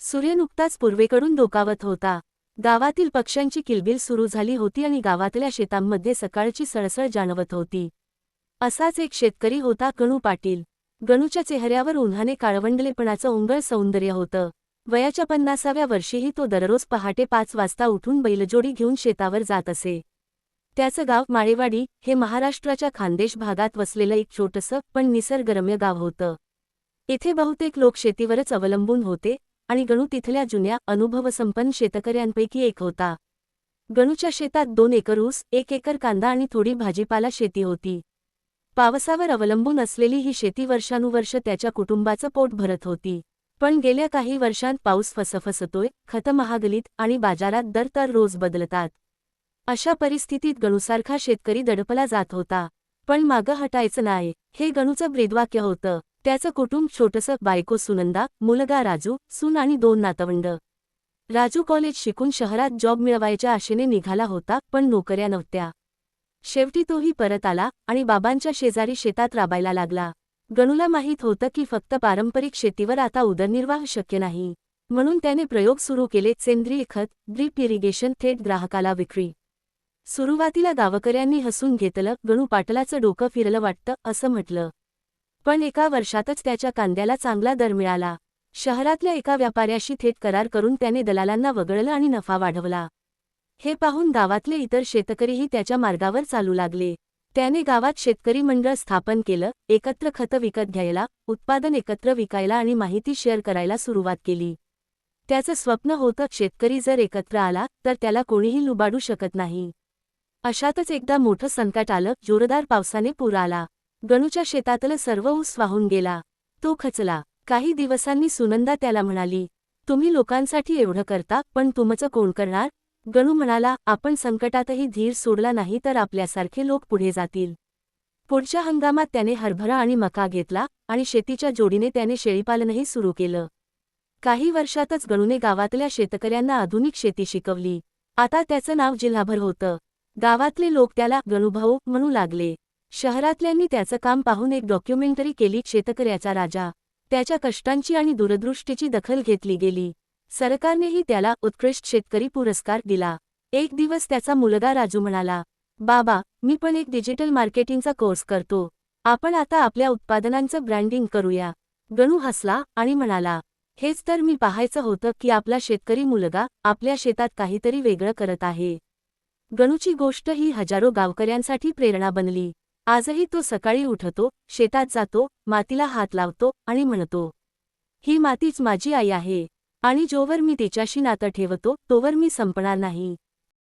सूर्य नुकताच पूर्वेकडून डोकावत होता. गावातील पक्ष्यांची किलबिल सुरू झाली होती आणि गावातल्या शेतांमध्ये सकाळची सळसळ जाणवत होती. असाच एक शेतकरी होता गणू पाटील. गणूच्या चेहऱ्यावर उन्हाने काळवंडलेपणाचं उंगळ सौंदर्य होतं. वयाच्या 50व्या वर्षीही तो दररोज पहाटे 5 वाजता उठून बैलजोडी घेऊन शेतावर जात असे. त्याचं गाव माळेवाडी हे महाराष्ट्राच्या खानदेश भागात वसलेलं एक छोटंसं पण निसर्गरम्य गाव होतं. इथे बहुतेक लोक शेतीवरच अवलंबून होते आणि गणू तिथल्या जुन्या अनुभवसंपन्न शेतकऱ्यांपैकी एक होता. गणूच्या शेतात 2 एकर ऊस, 1 एकर कांदा आणि थोडी भाजीपाला शेती होती. पावसावर अवलंबून असलेली ही शेती वर्षानुवर्ष त्याच्या कुटुंबाचं पोट भरत होती. पण गेल्या काही वर्षांत पाऊस फसफसतोय, खतं महागलीत आणि बाजारात दर तर रोज बदलतात. अशा परिस्थितीत गणूसारखा शेतकरी दडपला जात होता. पण मागं हटायचं नाही, हे गणूचं ब्रीदवाक्य होतं. त्याचं कुटुंब छोटंसं, बायको सुनंदा, मुलगा राजू, सून आणि 2 नातवंड. राजू कॉलेज शिकून शहरात जॉब मिळवायच्या आशेने निघाला होता, पण नोकऱ्या नव्हत्या. शेवटी तोही परत आला आणि बाबांच्या शेजारी शेतात राबायला लागला. गणूला माहीत होतं की फक्त पारंपरिक शेतीवर आता उदरनिर्वाह शक्य नाही. म्हणून त्याने प्रयोग सुरू केले: सेंद्रिय खत, ड्रीप इरिगेशन, थेट ग्राहकाला विक्री. सुरुवातीला गावकऱ्यांनी हसून घेतलं. गणू पाटलाचं डोकं फिरलं वाटतं, असं म्हटलं. पण एका वर्षातच त्याच्या कांद्याला चांगला दर मिळाला. शहरातल्या एका व्यापाऱ्याशी थेट करार करून त्याने दलालांना वगळलं आणि नफा वाढवला. हे पाहून गावातले इतर शेतकरीही त्याच्या मार्गावर चालू लागले. त्याने गावात शेतकरी मंडळ स्थापन केलं, एकत्र खतं विकत घ्यायला, उत्पादन एकत्र विकायला आणि माहिती शेअर करायला सुरुवात केली. त्याचं स्वप्न होतं, शेतकरी जर एकत्र आला तर त्याला कोणीही लुबाडू शकत नाही. अशातच एकदा मोठं संकट आलं. जोरदार पावसाने पूर आला. गणूच्या शेतातलं सर्व ऊस वाहून गेला. तो खचला. काही दिवसांनी सुनंदा त्याला म्हणाली, तुम्ही लोकांसाठी एवढं करता, पण तुमचं कोण करणार? गणू म्हणाला, आपण संकटातही धीर सोडला नाही तर आपल्यासारखे लोक पुढे जातील. पुढच्या हंगामात त्याने हरभरा आणि मका घेतला आणि शेतीच्या जोडीने त्याने शेळीपालनही सुरू केलं. काही वर्षातच गणूने गावातल्या शेतकऱ्यांना आधुनिक शेती शिकवली. आता त्याचं नाव जिल्हाभर होतं. गावातले लोक त्याला गणूभाऊ म्हणू लागले. शहरातल्यांनी त्याचं काम पाहून एक डॉक्युमेंटरी केली, शेतकऱ्याचा राजा. त्याच्या कष्टांची आणि दूरदृष्टीची दखल घेतली गेली. सरकारनेही त्याला उत्कृष्ट शेतकरी पुरस्कार दिला. एक दिवस त्याचा मुलगा राजू म्हणाला, बाबा, मी पण एक डिजिटल मार्केटिंगचा कोर्स करतो. आपण आता आपल्या उत्पादनांचं ब्रँडिंग करूया. गणू हसला आणि म्हणाला, हेच तर मी पाहायचं होतं की आपला शेतकरी मुलगा आपल्या शेतात काहीतरी वेगळं करत आहे. गणूची गोष्ट ही हजारो गावकऱ्यांसाठी प्रेरणा बनली. आजही तो सकाळी उठतो, शेतात जातो, मातीला हात लावतो आणि म्हणतो, ही मातीच माझी आई आहे आणि जोवर मी तिच्याशी नातं ठेवतो तोवर मी संपणार नाही.